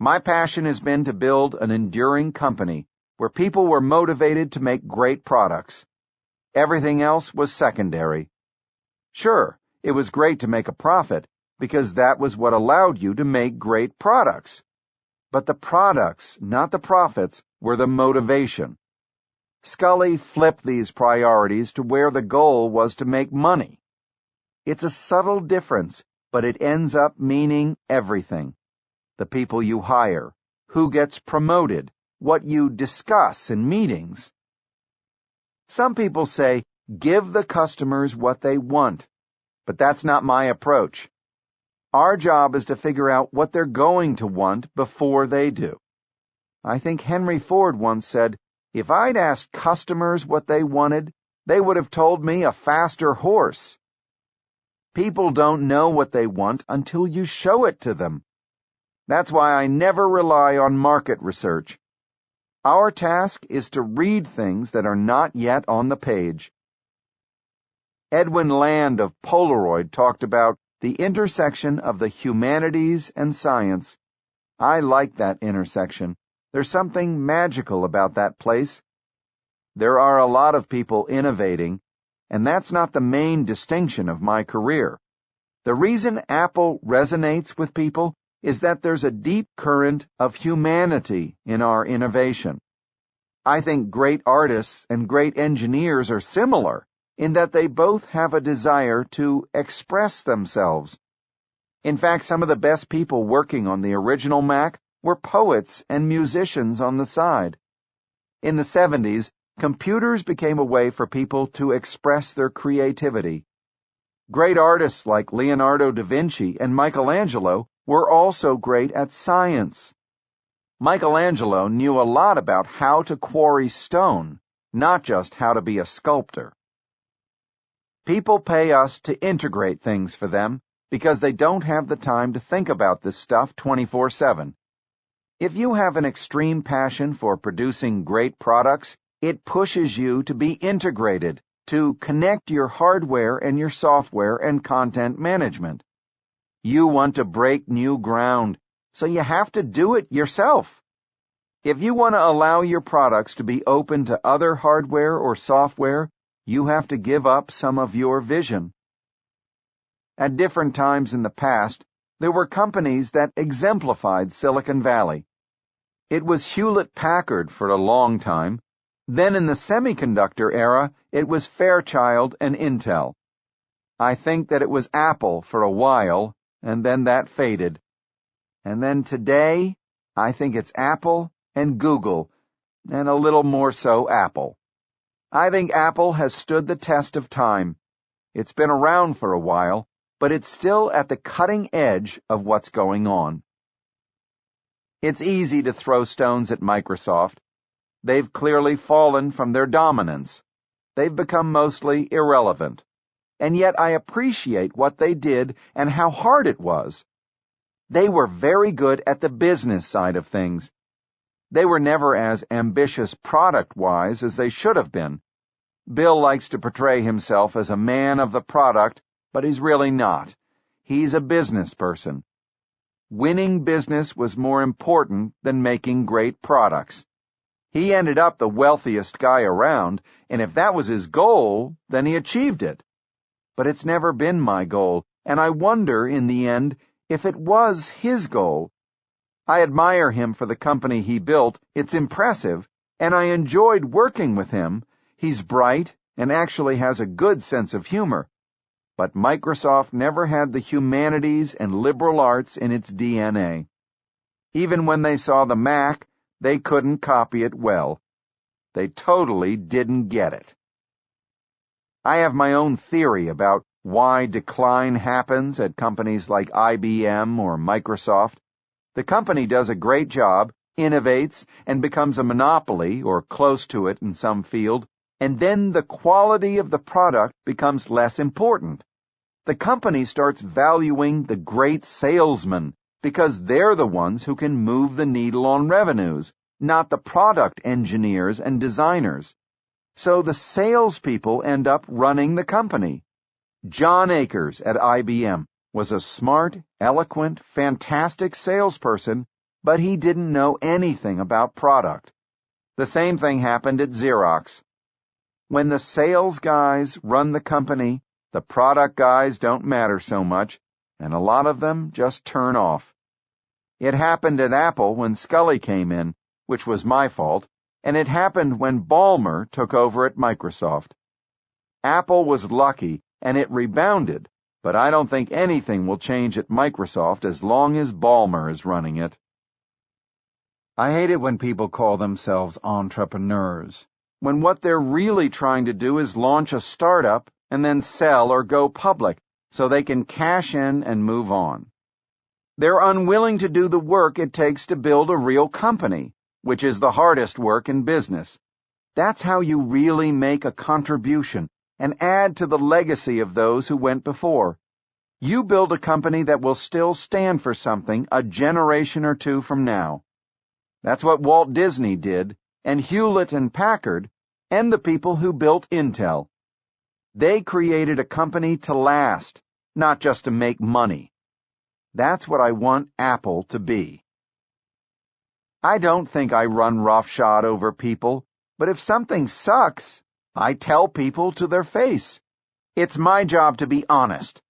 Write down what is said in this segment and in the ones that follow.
My passion has been to build an enduring company where people were motivated to make great products. Everything else was secondary. Sure, it was great to make a profit because that was what allowed you to make great products. But the products, not the profits, were the motivation. Scully flipped these priorities to where the goal was to make money. It's a subtle difference, but it ends up meaning everything. The people you hire, who gets promoted, what you discuss in meetings. Some people say, give the customers what they want, but that's not my approach. Our job is to figure out what they're going to want before they do. I think Henry Ford once said, if I'd asked customers what they wanted, they would have told me a faster horse. People don't know what they want until you show it to them. That's why I never rely on market research. Our task is to read things that are not yet on the page. Edwin Land of Polaroid talked about the intersection of the humanities and science. I like that intersection. There's something magical about that place. There are a lot of people innovating, and that's not the main distinction of my career. The reason Apple resonates with people is that there's a deep current of humanity in our innovation. I think great artists and great engineers are similar in that they both have a desire to express themselves. In fact, some of the best people working on the original Mac were poets and musicians on the side. In the 70s, computers became a way for people to express their creativity. Great artists like Leonardo da Vinci and Michelangelo were also great at science. Michelangelo knew a lot about how to quarry stone, not just how to be a sculptor. People pay us to integrate things for them because they don't have the time to think about this stuff 24/7. If you have an extreme passion for producing great products, it pushes you to be integrated, to connect your hardware and your software and content management. You want to break new ground, so you have to do it yourself. If you want to allow your products to be open to other hardware or software, you have to give up some of your vision. At different times in the past, there were companies that exemplified Silicon Valley. It was Hewlett-Packard for a long time. Then in the semiconductor era, it was Fairchild and Intel. I think that it was Apple for a while, and then that faded. And then today, I think it's Apple and Google, and a little more so Apple. I think Apple has stood the test of time. It's been around for a while, but it's still at the cutting edge of what's going on. It's easy to throw stones at Microsoft. They've clearly fallen from their dominance. They've become mostly irrelevant. And yet I appreciate what they did and how hard it was. They were very good at the business side of things. They were never as ambitious product-wise as they should have been. Bill likes to portray himself as a man of the product, but he's really not. He's a business person. Winning business was more important than making great products. He ended up the wealthiest guy around, and if that was his goal, then he achieved it. But it's never been my goal, and I wonder, in the end, if it was his goal. I admire him for the company he built. It's impressive, and I enjoyed working with him. He's bright and actually has a good sense of humor. But Microsoft never had the humanities and liberal arts in its DNA. Even when they saw the Mac, they couldn't copy it well. They totally didn't get it. I have my own theory about why decline happens at companies like IBM or Microsoft. The company does a great job, innovates, and becomes a monopoly or close to it in some field, and then the quality of the product becomes less important. The company starts valuing the great salesman because they're the ones who can move the needle on revenues, not the product engineers and designers. So the salespeople end up running the company. John Akers at IBM was a smart, eloquent, fantastic salesperson, but he didn't know anything about product. The same thing happened at Xerox. When the sales guys run the company, the product guys don't matter so much, and a lot of them just turn off. It happened at Apple when Scully came in, which was my fault, and it happened when Ballmer took over at Microsoft. Apple was lucky, and it rebounded, but I don't think anything will change at Microsoft as long as Ballmer is running it. I hate it when people call themselves entrepreneurs, when what they're really trying to do is launch a startup and then sell or go public so they can cash in and move on. They're unwilling to do the work it takes to build a real company, which is the hardest work in business. That's how you really make a contribution and add to the legacy of those who went before. You build a company that will still stand for something a generation or two from now. That's what Walt Disney did, and Hewlett and Packard, and the people who built Intel. They created a company to last, not just to make money. That's what I want Apple to be. I don't think I run roughshod over people, but if something sucks, I tell people to their face. It's my job to be honest.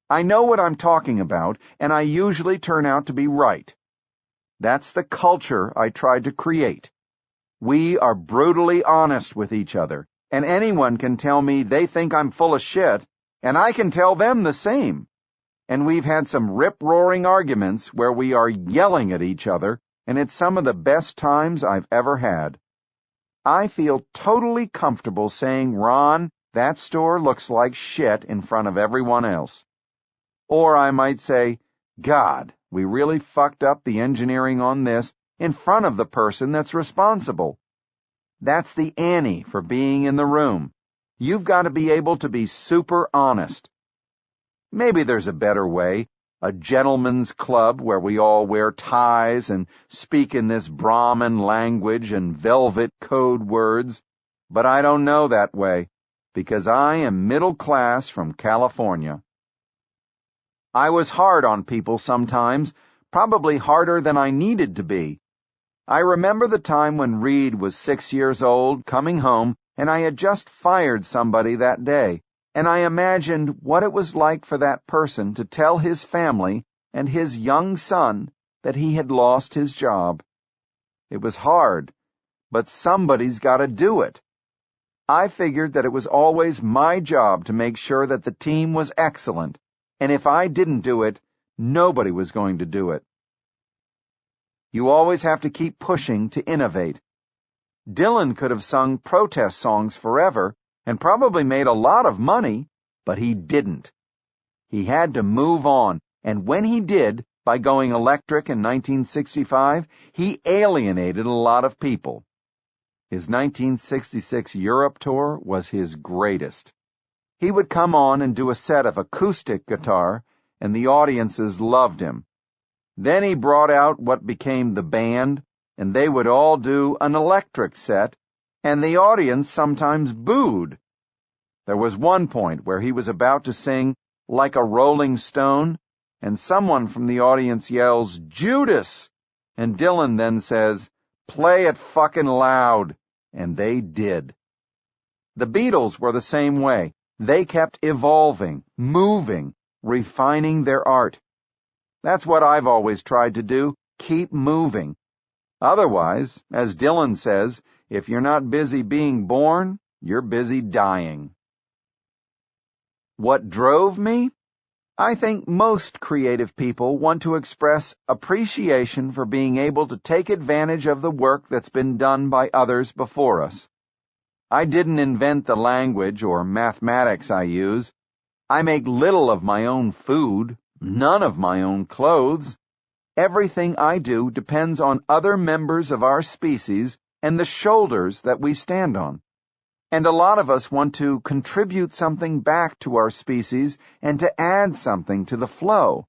I know what I'm talking about, and I usually turn out to be right. That's the culture I tried to create. We are brutally honest with each other, and anyone can tell me they think I'm full of shit, and I can tell them the same. And we've had some rip-roaring arguments where we are yelling at each other, and it's some of the best times I've ever had. I feel totally comfortable saying, Ron, that store looks like shit in front of everyone else. Or I might say, God, we really fucked up the engineering on this in front of the person that's responsible. That's the ante for being in the room. You've got to be able to be super honest. Maybe there's a better way, a gentleman's club where we all wear ties and speak in this Brahmin language and velvet code words, but I don't know that way, because I am middle class from California. I was hard on people sometimes, probably harder than I needed to be. I remember the time when Reed was 6 years old, coming home, and I had just fired somebody that day, and I imagined what it was like for that person to tell his family and his young son that he had lost his job. It was hard, but somebody's got to do it. I figured that it was always my job to make sure that the team was excellent, and if I didn't do it, nobody was going to do it. You always have to keep pushing to innovate. Dylan could have sung protest songs forever and probably made a lot of money, but he didn't. He had to move on, and when he did, by going electric in 1965, he alienated a lot of people. His 1966 Europe tour was his greatest. He would come on and do a set of acoustic guitar, and the audiences loved him. Then he brought out what became the band, and they would all do an electric set, and the audience sometimes booed. There was one point where he was about to sing Like a Rolling Stone, and someone from the audience yells, Judas! And Dylan then says, play it fucking loud, and they did. The Beatles were the same way. They kept evolving, moving, refining their art. That's what I've always tried to do, keep moving. Otherwise, as Dylan says, if you're not busy being born, you're busy dying. What drove me? I think most creative people want to express appreciation for being able to take advantage of the work that's been done by others before us. I didn't invent the language or mathematics I use. I make little of my own food, none of my own clothes. Everything I do depends on other members of our species and the shoulders that we stand on. And a lot of us want to contribute something back to our species and to add something to the flow.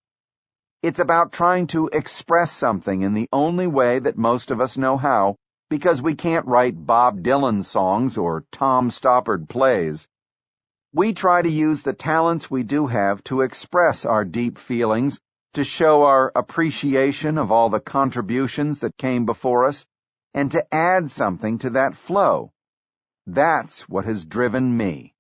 It's about trying to express something in the only way that most of us know how, because we can't write Bob Dylan songs or Tom Stoppard plays. We try to use the talents we do have to express our deep feelings to show our appreciation of all the contributions that came before us, and to add something to that flow. That's what has driven me.